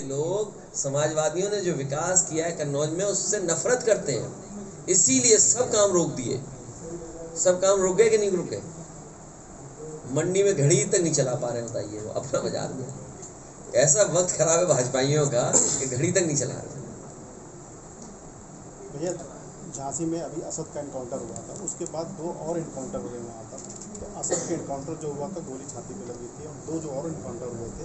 लोग समाजवादियों ने जो विकास किया है कन्नौज में उससे नफरत करते हैं, इसीलिए सब काम रोक दिए। सब काम रुक गए कि नहीं रुके? मंडी में घड़ी तक नहीं चला पा रहे, बताइए। वो अपना बाजार में ऐसा वक्त खराब है भाजपाइयों का कि घड़ी तक नहीं चला रहे। भैया झांसी में अभी असद का इनकाउंटर हुआ था, उसके बाद 2 और इनकाउंटर हुए वहाँ पर। तो असद के इनकाउंटर जो हुआ था गोली छाती पे लगी थी, और 2 जो और इनकाउंटर हुए थे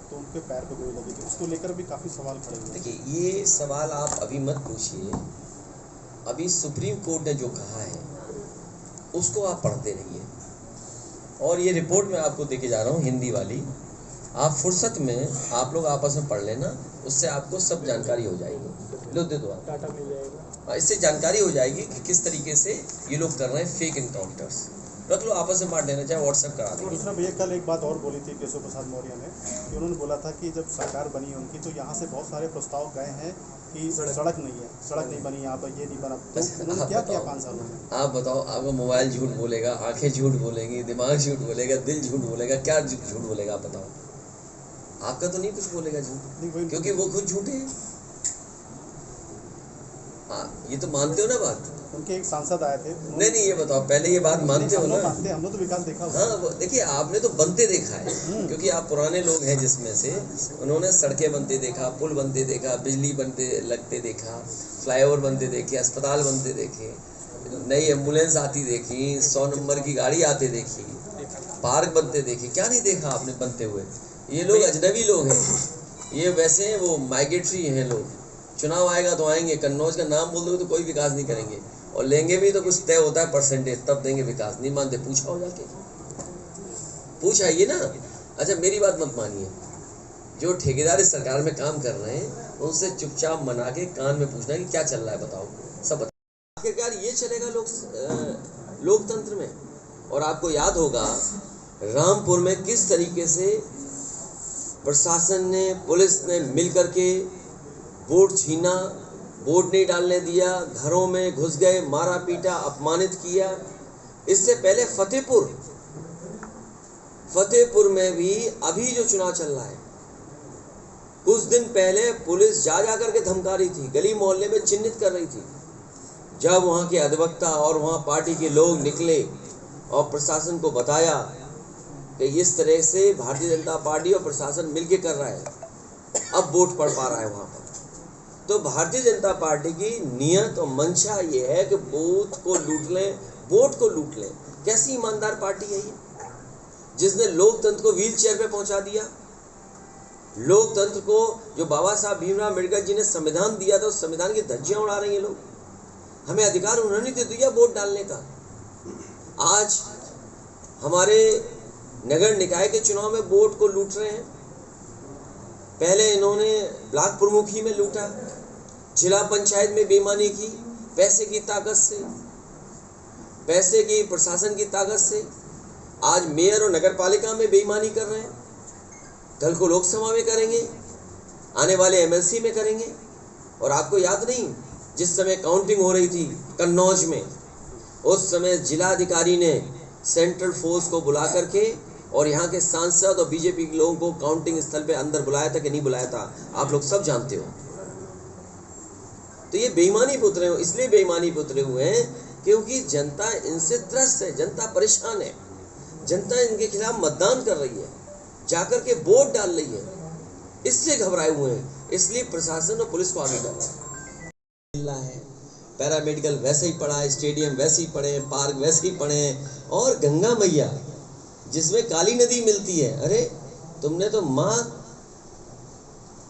तो उनके पैर पे गोली लगी थी। उसको लेकर भी काफ़ी सवाल खड़े हुए। देखिए, ये सवाल आप अभी मत पूछिए। अभी सुप्रीम कोर्ट ने जो कहा है उसको आप पढ़ते रहिए, और ये रिपोर्ट मैं आपको देके जा रहा हूँ हिंदी वाली। आप फुर्सत में आप लोग आपस में पढ़ लेना, उससे आपको सब जानकारी हो जाएगी। लो दे दो आप, डाटा मिल जाएगा। इससे जानकारी हो जाएगी कि किस तरीके से ये लोग कर रहे हैं फेक इनकाउंटर्स। रख लो, आपस में बांट लेना, चाहे व्हाट्सएप करा देंगे। दूसरा भैया, कल एक बात और बोली थी केशव प्रसाद मौर्य ने, कि उन्होंने बोला था कि जब सरकार बनी है उनकी, तो यहाँ से बहुत सारे प्रस्ताव गए हैं कि सड़क नहीं है, सड़क नहीं बनी यहाँ पर, ये नहीं बना। तो उन्होंने क्या किया 5 सालों में? आप बताओ। आपका मोबाइल झूठ बोलेगा, आंखें झूठ बोलेंगी, दिमाग झूठ बोलेगा, दिल झूठ बोलेगा, क्या झूठ बोलेगा आप बताओ? आपका तो नहीं कुछ बोलेगा झूठ, क्योंकि वो खुद झूठे हैं। ये तो मानते हो ना बात? उनके एक सांसद आए थे। नहीं, ये बताओ, पहले ये बात मानते हो ना? हम लोग तो विकास देखा। हाँ, देखिए, आपने तो बनते देखा है, क्योंकि आप पुराने लोग हैं, जिसमें से उन्होंने सड़कें बनते देखा, पुल बनते देखा, बिजली बनते लगते देखा, फ्लाईओवर बनते देखे, अस्पताल बनते देखे, नई एम्बुलेंस आती देखी, 100 नंबर की गाड़ी आते देखी, पार्क बनते देखे। क्या नहीं देखा आपने बनते हुए? ये लोग अजनबी लोग हैं, ये वैसे हैं, वो माइग्रेटरी हैं लोग। चुनाव आएगा तो आएंगे, कन्नौज का नाम बोल दोगे तो कोई विकास नहीं करेंगे, और लेंगे भी तो कुछ तय होता है परसेंटेज, तब देंगे विकास। नहीं मानते, पूछा हो जाके, पूछ आइए ना। अच्छा, मेरी बात मत मानिए। जो ठेकेदार इस सरकार में काम कर रहे हैं उनसे चुपचाप मना के कान में पूछना कि क्या चल रहा है, बताओ, सब बताओ। आखिरकार ये चलेगा लोकतंत्र में। और आपको याद होगा रामपुर में किस तरीके से प्रशासन ने, पुलिस ने मिल करके वोट छीना, वोट नहीं डालने दिया, घरों में घुस गए, मारा पीटा, अपमानित किया। इससे पहले फतेहपुर में भी अभी जो चुनाव चल रहा है, कुछ दिन पहले पुलिस जा करके धमका रही थी, गली मोहल्ले में चिन्हित कर रही थी। जब वहां के अधिवक्ता और वहां पार्टी के लोग निकले और प्रशासन को बताया कि इस तरह से भारतीय जनता पार्टी और प्रशासन मिलकर कर रहा है, अब वोट पड़ पा रहा है वहां पर। तो भारतीय जनता पार्टी की नियत और मंशा ये है कि बूथ को लूट लें, वोट को लूट लें। कैसी ईमानदार पार्टी है ये, जिसने लोकतंत्र को व्हील चेयर पे पहुंचा दिया। लोकतंत्र को, जो बाबा साहब भीमराव अम्बेडकर जी ने संविधान दिया था, उस संविधान की धज्जियां उड़ा रहे हैं लोग। हमें अधिकार उन्होंने दे दिया वोट डालने का। आज हमारे नगर निकाय के चुनाव में वोट को लूट रहे हैं। पहले इन्होंने ब्लॉक प्रमुखी में लूटा, जिला पंचायत में बेईमानी की, पैसे की ताकत से, पैसे की, प्रशासन की ताकत से। आज मेयर और नगर पालिका में बेईमानी कर रहे हैं, कल को लोकसभा में करेंगे, आने वाले एमएलसी में करेंगे। और आपको याद नहीं, जिस समय काउंटिंग हो रही थी कन्नौज में, उस समय जिलाधिकारी ने सेंट्रल फोर्स को बुला करके और यहाँ के सांसद और बीजेपी के लोगों को काउंटिंग स्थल पे अंदर बुलाया था कि नहीं बुलाया था, आप लोग सब जानते हो। तो ये बेईमानी पे उतरे हो, इसलिए बेईमानी पे उतरे हुए हैं क्योंकि जनता इनसे त्रस्त है, जनता परेशान है, जनता इनके खिलाफ मतदान कर रही है, जाकर के वोट डाल रही है, इससे घबराए हुए हैं। इसलिए प्रशासन और पुलिस को आगे कर रहा है। पैरामेडिकल वैसे ही पड़ा है, स्टेडियम वैसे ही पड़े हैं, पार्क वैसे ही पड़े हैं, और गंगा मैया जिसमें काली नदी मिलती है। अरे तुमने तो माँ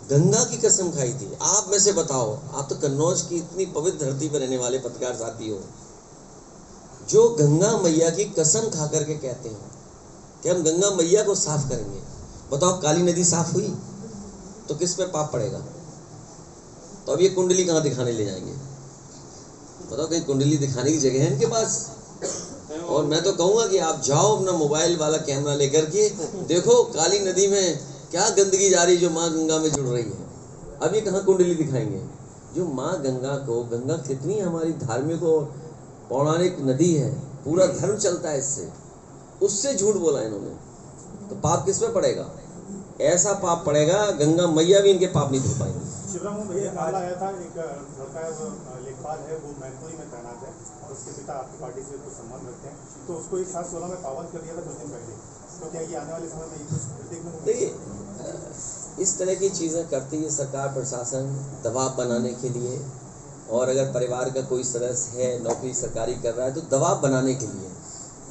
गंगा की कसम खाई थी। आप में से बताओ, आप तो कन्नौज की इतनी पवित्र धरती पर रहने वाले पत्रकार साथी हो, जो गंगा मैया की कसम खा करके कहते हैं कि हम गंगा मैया को साफ करेंगे। बताओ, काली नदी साफ हुई तो किस पे पाप पड़ेगा? तो अब ये कुंडली कहाँ दिखाने ले जाएंगे? बताओ, कहीं कुंडली दिखाने की जगह है इनके पास? और मैं तो कहूँगा कि आप जाओ अपना मोबाइल वाला कैमरा लेकर के देखो काली नदी में क्या गंदगी जा रही, जो माँ गंगा में जुड़ रही है। अब ये कहाँ कुंडली दिखाएंगे? जो माँ गंगा को, गंगा कितनी हमारी धार्मिक और पौराणिक नदी है, पूरा धर्म चलता है इससे, उससे झूठ बोला इन्होंने, तो पाप किस पे पड़ेगा? ऐसा पाप पड़ेगा, गंगा मैया भी इनके पाप नहीं धो पाएंगी। शिवराम भैया मामला आया था, एक लड़का है वो लेखपाल है, वो मैनपुरी में तैनात है और उसके पिता आपकी पार्टी से कुछ संबंध रखते हैं, तो उसको 1/7/16 में पाबंद कर दिया था कुछ दिन पहले। तो क्या ये आने वाले समय में ये कुछ देखने को देखिए, इस तरह की चीज़ें करती है सरकार प्रशासन दबाव बनाने के लिए, और अगर परिवार का कोई सदस्य है नौकरी सरकारी कर रहा है तो दबाव बनाने के लिए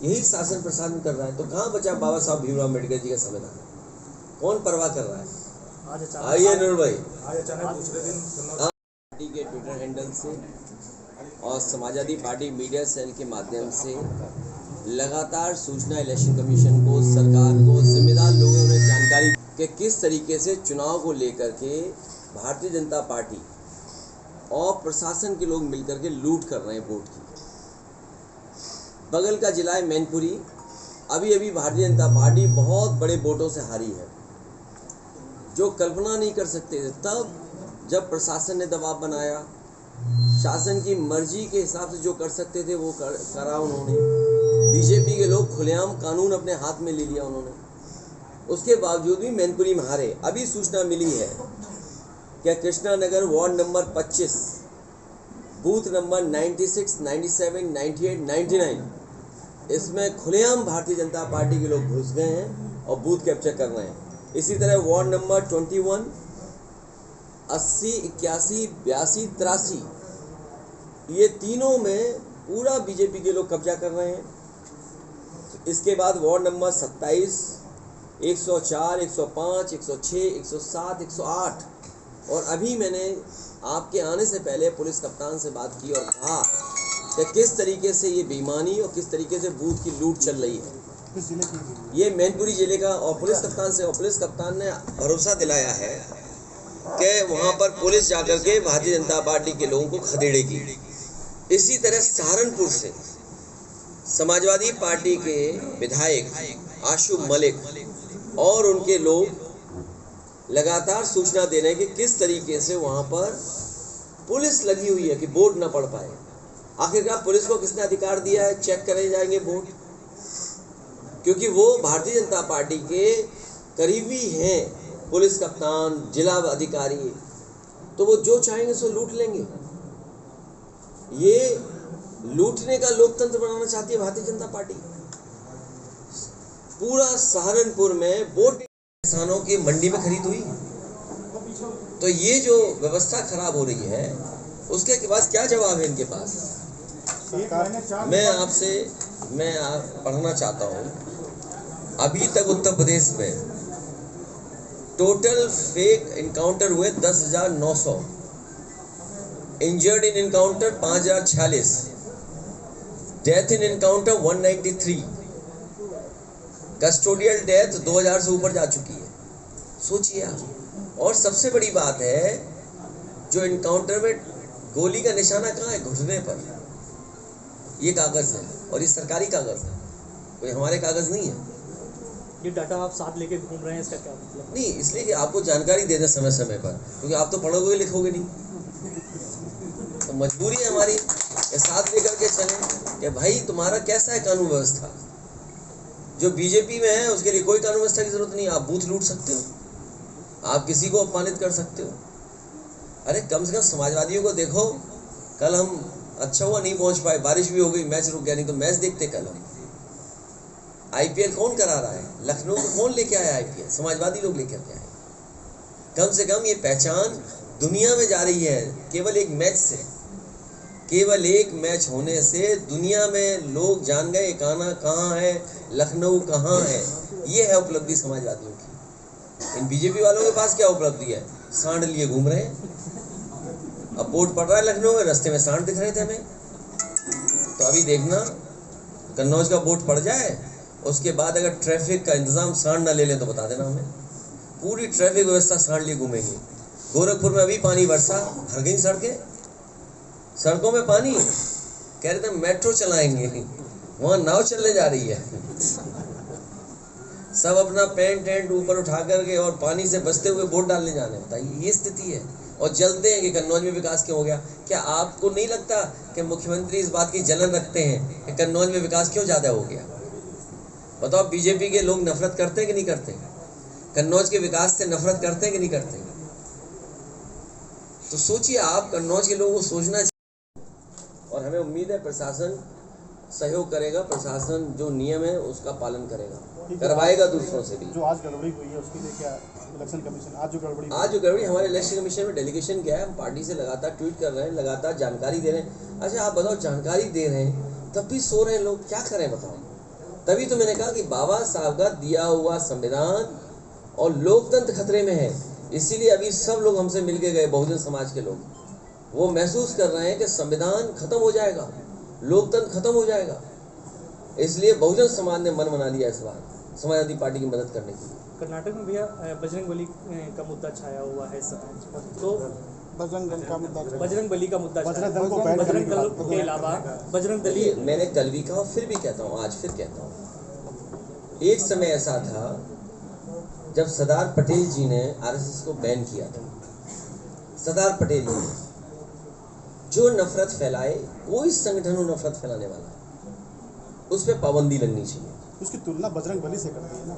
यही शासन प्रशासन कर रहा है। तो कहाँ बचा बाबा साहब भीमराव अम्बेडकर जी का संविधान? कौन परवाह कर रहा है? आइए नूर भाई। आज अचानक दूसरे दिन पार्टी के ट्विटर हैंडल से और समाजवादी पार्टी मीडिया सेल के माध्यम से लगातार सूचना इलेक्शन कमीशन को, सरकार को, जिम्मेदार लोगों ने जानकारी कि किस तरीके से चुनाव को लेकर के भारतीय जनता पार्टी और प्रशासन के लोग मिलकर के लूट कर रहे हैं वोट की। बगल का जिला है मैनपुरी, अभी भारतीय जनता पार्टी बहुत बड़े वोटों से हारी है, जो कल्पना नहीं कर सकते थे। तब जब प्रशासन ने दबाव बनाया, शासन की मर्जी के हिसाब से जो कर सकते थे वो करा उन्होंने। बीजेपी के लोग खुलेआम कानून अपने हाथ में ले लिया उन्होंने, उसके बावजूद भी मैनपुरी में हारे। अभी सूचना मिली है कि Krishna Nagar ward number 25 booth number 96, 97, 98, 99 इसमें खुलेआम भारतीय जनता पार्टी के लोग घुस गए हैं और बूथ कैप्चर कर रहे हैं। इसी तरह वार्ड नंबर 21, 80, 81, 82, 83 ये तीनों में पूरा बीजेपी के लोग कब्जा कर रहे हैं। इसके बाद वार्ड नंबर 27, 104, 105, 106, 107, 108 और अभी मैंने आपके आने से पहले पुलिस कप्तान से बात की और कहा कि किस तरीके से ये बेईमानी और किस तरीके से बूथ की लूट चल रही है। ये मैनपुरी जिले का और पुलिस कप्तान ने भरोसा दिलाया है कि वहाँ पर पुलिस जाकर के भारतीय जनता पार्टी के लोगों को खदेड़ेगी। इसी तरह सहारनपुर से समाजवादी पार्टी के विधायक आशु मलिक और उनके लोग लगातार सूचना दे रहे हैं कि किस तरीके से वहाँ पर पुलिस लगी हुई है कि वोट न पड़ पाए। आखिरकार पुलिस को किसने अधिकार दिया है चेक करे जाएंगे वोट? क्योंकि वो भारतीय जनता पार्टी के करीबी हैं, पुलिस कप्तान, जिला अधिकारी, तो वो जो चाहेंगे सो लूट लेंगे। ये लूटने का लोकतंत्र बनाना चाहती है भारतीय जनता पार्टी। पूरा सहारनपुर में वोट किसानों की मंडी में खरीद हुई, तो ये जो व्यवस्था खराब हो रही है उसके पास क्या जवाब है इनके पास? मैं पढ़ना चाहता हूँ, अभी तक उत्तर प्रदेश में टोटल फेक इनकाउंटर हुए 10,900, injured in encounter 5,046, death in encounter 193, custodial death 2,000 से ऊपर जा चुकी है। सोचिए आप। और सबसे बड़ी बात है, जो इनकाउंटर में गोली का निशाना कहाँ है? घुटने पर। ये कागज है और ये सरकारी कागज है, कोई हमारे कागज नहीं है। ये डाटा आप साथ लेके घूम रहे हैं, इसका क्या मतलब? नहीं, इसलिए कि आपको जानकारी दे दें समय समय पर, क्योंकि आप तो पढ़ोगे लिखोगे नहीं, तो मजबूरी है हमारी कि साथ लेकर के चलें कि भाई तुम्हारा कैसा है कानून व्यवस्था। जो बीजेपी में है उसके लिए कोई कानून व्यवस्था की जरूरत नहीं। आप बूथ लूट सकते हो, आप किसी को अपमानित कर सकते हो। अरे कम से कम समाजवादियों को देखो, कल हम अच्छा हुआ नहीं पहुंच पाए, बारिश भी हो गई, मैच रुक गया, नहीं तो मैच देखते कल हम। आईपीएल कौन करा रहा है? लखनऊ को कौन लेके आया आईपीएल? समाजवादी लोग लेकर के आए। कम से कम ये पहचान दुनिया में जा रही है केवल एक मैच से। केवल एक मैच होने से दुनिया में लोग जान गए कान्हा कहाँ है, लखनऊ कहाँ है। ये है उपलब्धि समाजवादियों की। इन बीजेपी वालों के पास क्या उपलब्धि है? सांड लिए घूम रहे हैं। अब वोट पड़ रहा है लखनऊ में, रास्ते में सांड दिख रहे थे हमें। तो अभी देखना, कन्नौज का वोट पड़ जाए, उसके बाद अगर ट्रैफिक का इंतजाम सांड ना ले लें तो बता देना हमें। पूरी ट्रैफिक व्यवस्था सांड लिए घूमेंगे। गोरखपुर में अभी पानी बरसा, भर गई सड़कें, सड़कों में पानी। कह रहे थे मेट्रो चलाएंगे, वहाँ नाव चलने जा रही है। सब अपना पेंट टेंट ऊपर उठा करके और पानी से बचते हुए वोट डालने जाने। बताइए, ये स्थिति है। और जलते हैं कि कन्नौज में विकास क्यों हो गया। क्या आपको नहीं लगता कि मुख्यमंत्री इस बात की जलन रखते हैं कि कन्नौज में विकास क्यों ज़्यादा हो गया? बताओ, बीजेपी के लोग नफरत करते हैं कि नहीं करते? कन्नौज के विकास से नफरत करते हैं कि नहीं करते? तो सोचिए आप, कन्नौज के लोगों को सोचना चाहिए। और हमें उम्मीद है प्रशासन सहयोग करेगा, प्रशासन जो नियम है उसका पालन करेगा, करवाएगा दूसरों से भी। जो आज गड़बड़ी हुई है उसके लिए क्या इलेक्शन कमीशन आज जो गड़बड़ी हमारे इलेक्शन कमीशन में डेलीगेशन गया है, हम पार्टी से लगातार ट्वीट कर रहे हैं, लगातार जानकारी दे रहे हैं। अच्छा आप बताओ, जानकारी दे रहे हैं तब भी सो रहे हैं लोग, क्या करें बताओ? तभी तो मैंने कहा कि बाबा साहब का दिया हुआ संविधान और लोकतंत्र खतरे में है। इसीलिए अभी सब लोग हमसे मिलके गए, बहुजन समाज के लोग, वो महसूस कर रहे हैं कि संविधान खत्म हो जाएगा, लोकतंत्र खत्म हो जाएगा। इसलिए बहुजन समाज ने मन बना लिया इस बार समाजवादी पार्टी की मदद करने के लिए। कर्नाटक में भैया बजरंगबली का मुद्दा छाया हुआ है इस समय, तो बजरंग बली का मुद्दा बजरंग दल के अलावा बजरंग दली। मैंने कल भी कहा, फिर भी कहता हूँ, आज फिर कहता हूँ, एक समय ऐसा था जब सरदार पटेल जी ने आरएसएस को बैन किया था। सरदार पटेल जी जो नफरत फैलाए, कोई संगठन हो नफरत फैलाने वाला, उस पर पाबंदी लगनी चाहिए। उसकी तुलना बजरंग बली से करती है ना।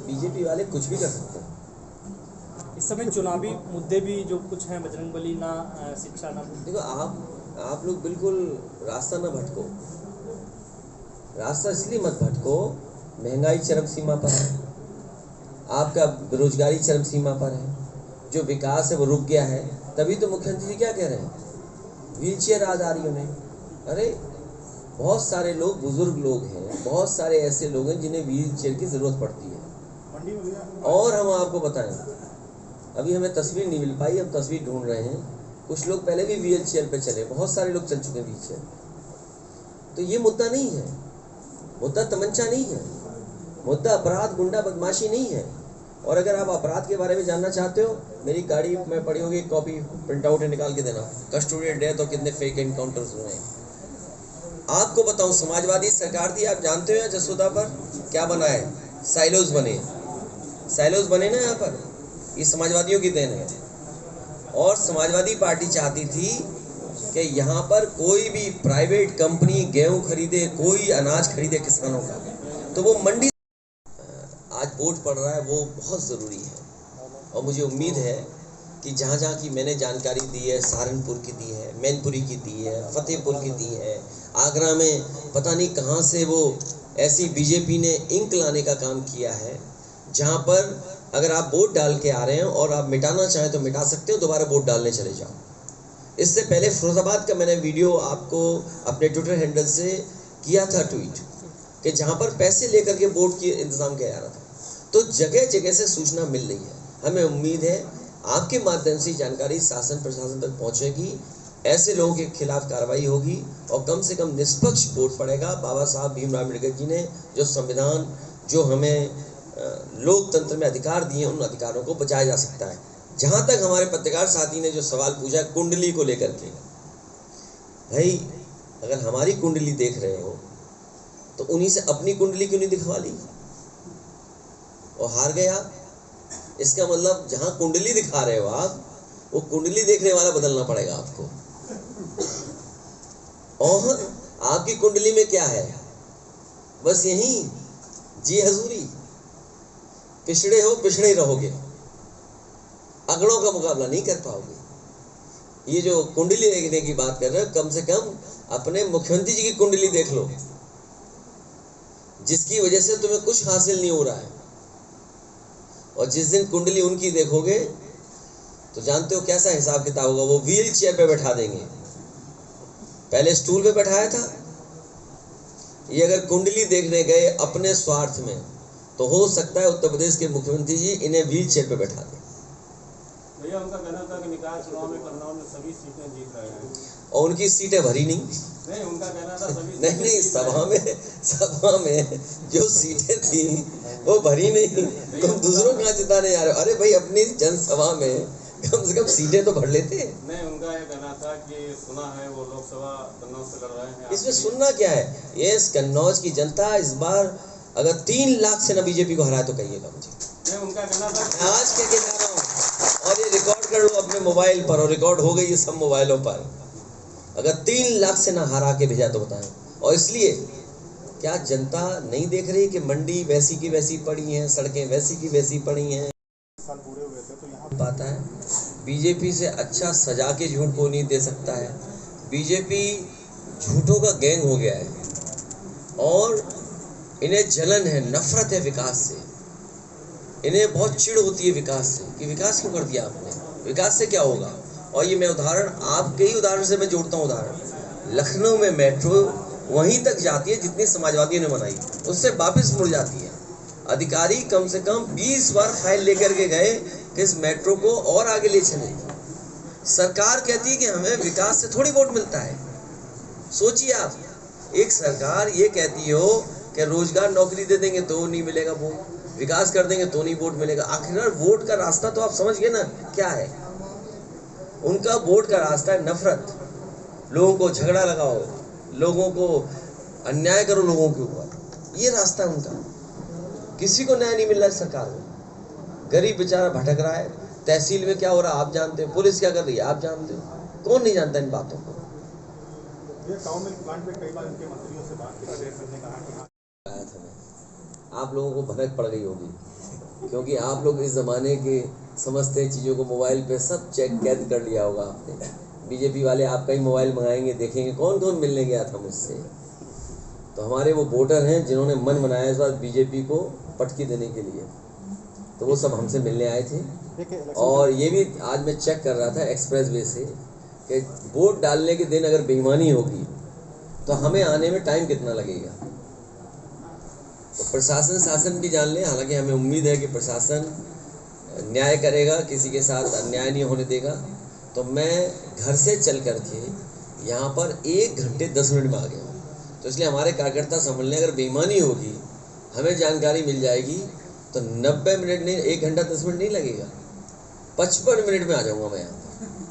बीजेपी वाले कुछ भी कर सकते हैं। इस समय चुनावी मुद्दे भी जो कुछ हैं, बजरंग बली ना शिक्षा ना। देखो आप लोग बिल्कुल रास्ता ना भटको, रास्ता इसलिए मत भटको, महंगाई चरम सीमा पर है, आपका बेरोजगारी चरम सीमा पर है, जो विकास है वो रुक गया है। तभी तो मुख्यमंत्री जी क्या कह रहे हैं, व्हील चेयर आ जा रही है उन्हें। अरे बहुत सारे लोग, बुजुर्ग लोग हैं, बहुत सारे ऐसे लोग हैं जिन्हें व्हील चेयर की ज़रूरत पड़ती है। और हम आपको बताएं, अभी हमें तस्वीर नहीं मिल पाई, हम तस्वीर ढूंढ रहे हैं। कुछ लोग पहले भी व्हील चेयर पे चले, बहुत सारे लोग चल चुके हैं व्हील चेयर। तो ये मुद्दा नहीं है, मुद्दा तमंचा नहीं है, मुद्दा अपराध गुंडा बदमाशी नहीं है। और अगर आप अपराध के बारे में जानना चाहते हो, मेरी गाड़ी में पड़ी होगी एक कॉपी, प्रिंट आउट निकाल के देना, कस्टोडियल डेथ और कितने फेक एनकाउंटर्स हुए हैं। आपको बताऊं, समाजवादी सरकार थी, आप जानते हो जसोदा पर क्या बना है, साइलोज बने, साइलोज बने ना यहाँ पर, ये समाजवादियों की देन है। और समाजवादी पार्टी चाहती थी कि यहाँ पर कोई भी प्राइवेट कंपनी गेहूं खरीदे, कोई अनाज खरीदे किसानों का, तो वो मंडी आज वोट पड़ रहा है, वो बहुत ज़रूरी है। और मुझे उम्मीद है कि जहाँ जहाँ की मैंने जानकारी दी है, सहारनपुर की दी है, मैनपुरी की दी है, फतेहपुर की दी है, आगरा में पता नहीं कहाँ से वो ऐसी बीजेपी ने इंक लाने का काम किया है, जहाँ पर अगर आप वोट डाल के आ रहे हैं और आप मिटाना चाहें तो मिटा सकते हो, दोबारा वोट डालने चले जाओ। इससे पहले फिरोजाबाद का मैंने वीडियो आपको अपने ट्विटर हैंडल से किया था ट्वीट, कि जहाँ पर पैसे लेकर के वोट की इंतज़ाम किया जा रहा था। तो जगह जगह से सूचना मिल रही है। हमें उम्मीद है आपके माध्यम से जानकारी शासन प्रशासन तक पहुँचेगी, ऐसे लोगों के खिलाफ कार्रवाई होगी और कम से कम निष्पक्ष वोट पड़ेगा। बाबा साहब भीमराव अम्बेडकर जी ने जो संविधान, जो हमें लोकतंत्र में अधिकार दिए, उन अधिकारों को बचाया जा सकता है। जहाँ तक हमारे पत्रकार साथी ने जो सवाल पूछा कुंडली को लेकर के, भाई अगर हमारी कुंडली देख रहे हो तो उन्हीं से अपनी कुंडली क्यों नहीं दिखवा ली और हार गए आप? इसका मतलब जहाँ कुंडली दिखा रहे हो आप, वो कुंडली देखने वाला बदलना पड़ेगा आपको। और आपकी कुंडली में क्या है, बस यही जी हजूरी, पिछड़े हो पिछड़े रहोगे, अगड़ों का मुकाबला नहीं कर पाओगे। ये जो कुंडली देखने की बात कर रहे हो, कम से कम अपने मुख्यमंत्री जी की कुंडली देख लो, जिसकी वजह से तुम्हें कुछ हासिल नहीं हो रहा है। और जिस दिन कुंडली उनकी देखोगे तो जानते हो कैसा हिसाब किताब होगा, वो व्हील चेयर पे बैठा देंगे, पहले स्टूल पे बैठाया था। ये अगर कुंडली देखने गए अपने स्वार्थ में, तो हो सकता है उत्तर प्रदेश के मुख्यमंत्री जी इन्हें व्हील चेयर पे बैठा दें। भैया उनका कहना था कि निकाय चुनाव में कन्नौज में सभी सीटें जीत रहे हैं, और उनकी सीटें भरी नहीं। उनका कहना था सभी नहीं, सभा में जो सीटें थी वो भरी नहीं, तुम दूसरों का जिताने जा रहे हो। अरे भाई अपनी जनसभा में कम से कम सीटें तो भर लेते। नहीं, उनका ये कहना था कि सुना है वो लोकसभा कन्नौज से लड़ रहे हैं। इसमें सुनना क्या है, ये कन्नौज की जनता इस बार अगर 3 लाख से ना बीजेपी को हराए तो कहिएगा मुझे। नहीं, उनका कहना था आज कह के जा रहा हूँ, और ये रिकॉर्ड कर लो अपने मोबाइल पर, और रिकॉर्ड हो गई है सब मोबाइलों पर। अगर 3 लाख से ना हरा के भेजा तो बताएं। और इसलिए क्या जनता नहीं देख रही कि मंडी वैसी की वैसी पड़ी हैं, सड़कें वैसी की वैसी पड़ी हैं? साल पूरे हुए थे तो यहाँ पाता है बीजेपी से अच्छा सजा के झूठ को नहीं दे सकता है। बीजेपी झूठों का गैंग हो गया है और इन्हें जलन है, नफरत है विकास से। इन्हें बहुत चिढ़ होती है विकास से कि विकास क्यों कर दिया आपने, विकास से क्या होगा। और ये मैं उदाहरण आपके ही उदाहरण से मैं जोड़ता हूँ उदाहरण। लखनऊ में मेट्रो वहीं तक जाती है जितनी समाजवादियों ने बनाई, उससे वापस मुड़ जाती है। अधिकारी कम से कम 20 बार फाइल लेकर के गए कि इस मेट्रो को और आगे ले चले। सरकार कहती है कि हमें विकास से थोड़ी वोट मिलता है। सोचिए आप, एक सरकार ये कहती हो कि रोजगार नौकरी दे देंगे तो नहीं मिलेगा वोट, विकास कर देंगे तो नहीं वोट मिलेगा। आखिर वोट का रास्ता तो आप समझ गए ना क्या है। उनका वोट का रास्ता है नफरत, लोगों को झगड़ा लगाओ, लोगों को अन्याय करो लोगों के ऊपर, ये रास्ता है उनका। किसी को न्याय नहीं मिल रहा है सरकार को, गरीब बेचारा भटक रहा है। तहसील में क्या हो रहा है आप जानते हो, पुलिस क्या कर रही है आप जानते हो, कौन नहीं जानता इन बातों को। ये टाउन मिल्क प्लांट में कई बार उनके मंत्रियों से बात की, ने कहा कि आप लोगों को भनक पड़ गई होगी क्योंकि आप लोग इस ज़माने के समझते हैं चीज़ों को, मोबाइल पे सब चेक कैद कर लिया होगा आपने। बीजेपी वाले आपका ही मोबाइल मंगाएंगे, देखेंगे कौन कौन मिलने गया था मुझसे। तो हमारे वो वोटर हैं जिन्होंने मन बनाया इस बार बीजेपी को पटकी देने के लिए, तो वो सब हमसे मिलने आए थे। और ये भी आज मैं चेक कर रहा था एक्सप्रेस वे से कि वोट डालने के दिन अगर बेईमानी होगी तो हमें आने में टाइम कितना लगेगा। तो प्रशासन शासन भी जान ले, हालांकि हमें उम्मीद है कि प्रशासन न्याय करेगा, किसी के साथ अन्याय नहीं होने देगा। तो मैं घर से चल कर के यहाँ पर 1 घंटे 10 मिनट में आ गया हूँ। तो इसलिए हमारे कार्यकर्ता समझ लें, अगर बेईमानी होगी हमें जानकारी मिल जाएगी तो 90 मिनट नहीं, 1 घंटा 10 मिनट नहीं लगेगा, 55 मिनट में आ जाऊँगा मैं यहाँ पर।